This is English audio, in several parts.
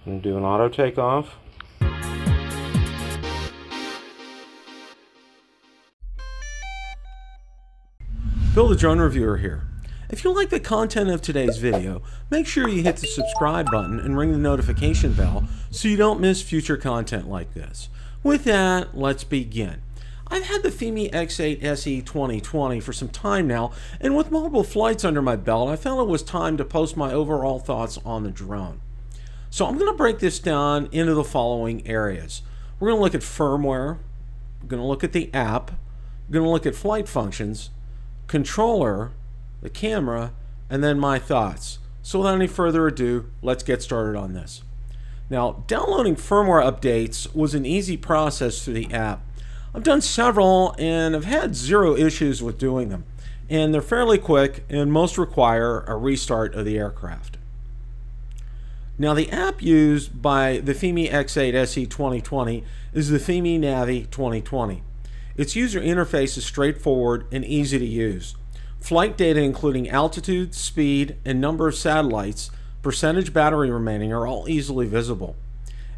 and do an auto takeoff. Bill the Drone Reviewer here. If you like the content of today's video, make sure you hit the subscribe button and ring the notification bell so you don't miss future content like this. With that, let's begin. I've had the Fimi X8 SE 2020 for some time now, and with multiple flights under my belt, I felt it was time to post my overall thoughts on the drone. So I'm going to break this down into the following areas. We're going to look at firmware, we're going to look at the app, we're going to look at flight functions, controller, the camera, and then my thoughts. So without any further ado, let's get started on this. Now, downloading firmware updates was an easy process through the app. I've done several and I've had zero issues with doing them. And they're fairly quick and most require a restart of the aircraft. Now, the app used by the Fimi X8 SE 2020 is the Fimi Navi 2020. Its user interface is straightforward and easy to use. Flight data including altitude, speed, and number of satellites, percentage battery remaining are all easily visible.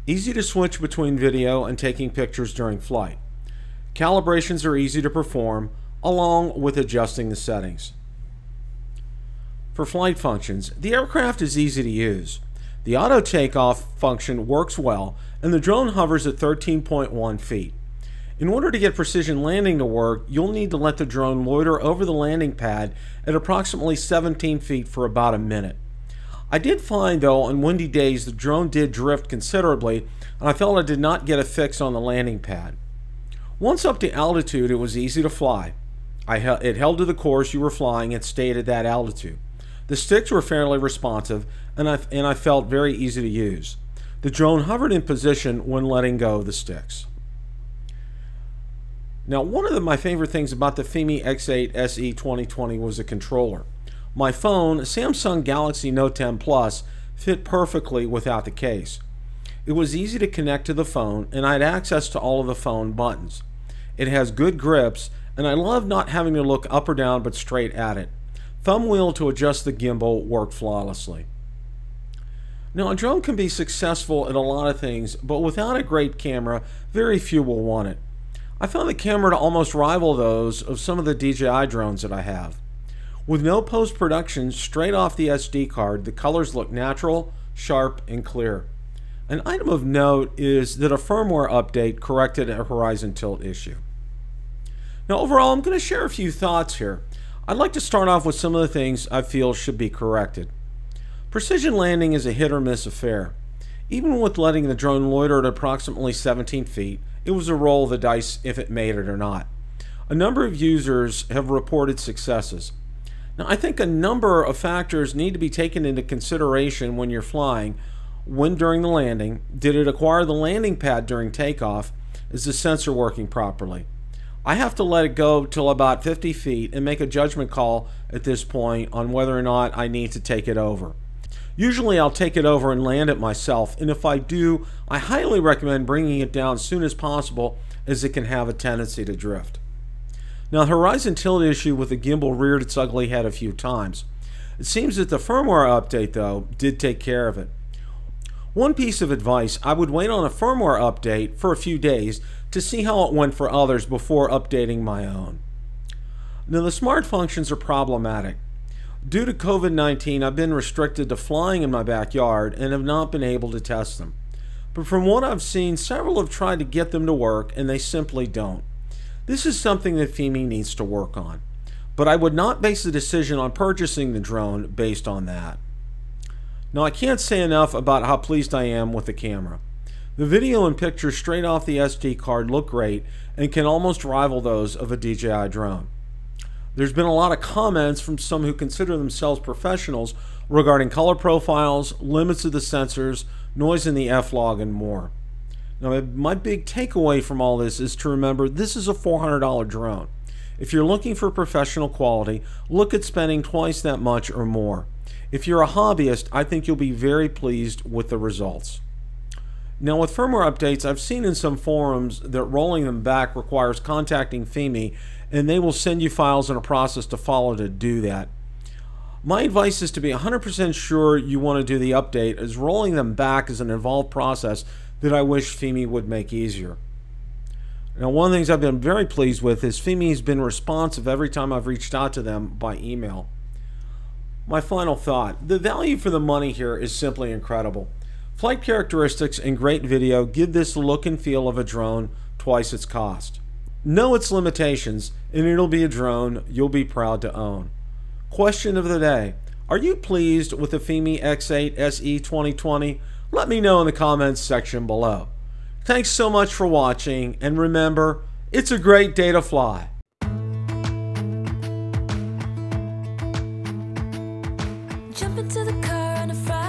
Easy to switch between video and taking pictures during flight. Calibrations are easy to perform, along with adjusting the settings. For flight functions, the aircraft is easy to use. The auto takeoff function works well, and the drone hovers at 13.1 feet. In order to get precision landing to work, you'll need to let the drone loiter over the landing pad at approximately 17 feet for about a minute. I did find, though, on windy days the drone did drift considerably, and I felt I did not get a fix on the landing pad. Once up to altitude, it was easy to fly. It held to the course you were flying and stayed at that altitude. The sticks were fairly responsive, and I felt very easy to use. The drone hovered in position when letting go of the sticks. Now, one of my favorite things about the Fimi X8 SE 2020 was the controller. My phone, a Samsung Galaxy Note 10 Plus, fit perfectly without the case. It was easy to connect to the phone, and I had access to all of the phone buttons. It has good grips, and I love not having to look up or down but straight at it. Thumb wheel to adjust the gimbal worked flawlessly. Now, a drone can be successful at a lot of things, but without a great camera, very few will want it. I found the camera to almost rival those of some of the DJI drones that I have. With no post-production, straight off the SD card, the colors look natural, sharp, and clear. An item of note is that a firmware update corrected a horizon tilt issue. Now, overall, I'm going to share a few thoughts here. I'd like to start off with some of the things I feel should be corrected. Precision landing is a hit or miss affair. Even with letting the drone loiter at approximately 17 feet, it was a roll of the dice if it made it or not. A number of users have reported successes. Now, I think a number of factors need to be taken into consideration when you're flying. When during the landing, did it acquire the landing pad during takeoff? Is the sensor working properly? I have to let it go till about 50 feet and make a judgment call at this point on whether or not I need to take it over. Usually I'll take it over and land it myself, and if I do, I highly recommend bringing it down as soon as possible, as it can have a tendency to drift. Now, the horizon tilt issue with the gimbal reared its ugly head a few times. It seems that the firmware update, though, did take care of it. One piece of advice, I would wait on a firmware update for a few days to see how it went for others before updating my own. Now, the smart functions are problematic. Due to COVID-19, I've been restricted to flying in my backyard and have not been able to test them. But from what I've seen, several have tried to get them to work and they simply don't. This is something that Fimi needs to work on. But I would not base the decision on purchasing the drone based on that. Now, I can't say enough about how pleased I am with the camera. The video and pictures straight off the SD card look great and can almost rival those of a DJI drone. There's been a lot of comments from some who consider themselves professionals regarding color profiles, limits of the sensors, noise in the F-log, and more. Now, my big takeaway from all this is to remember this is a $400 drone. If you're looking for professional quality, look at spending twice that much or more. If you're a hobbyist, I think you'll be very pleased with the results. Now, with firmware updates, I've seen in some forums that rolling them back requires contacting Fimi, and they will send you files and a process to follow to do that. My advice is to be 100% sure you want to do the update, as rolling them back is an involved process that I wish Fimi would make easier. Now, one of the things I've been very pleased with is Fimi's been responsive every time I've reached out to them by email. My final thought, the value for the money here is simply incredible. Flight characteristics and great video give this look and feel of a drone twice its cost. Know its limitations, and it'll be a drone you'll be proud to own. Question of the day, are you pleased with the Fimi X8 SE 2020? Let me know in the comments section below. Thanks so much for watching, and remember, it's a great day to fly. Jump into the car on a Friday.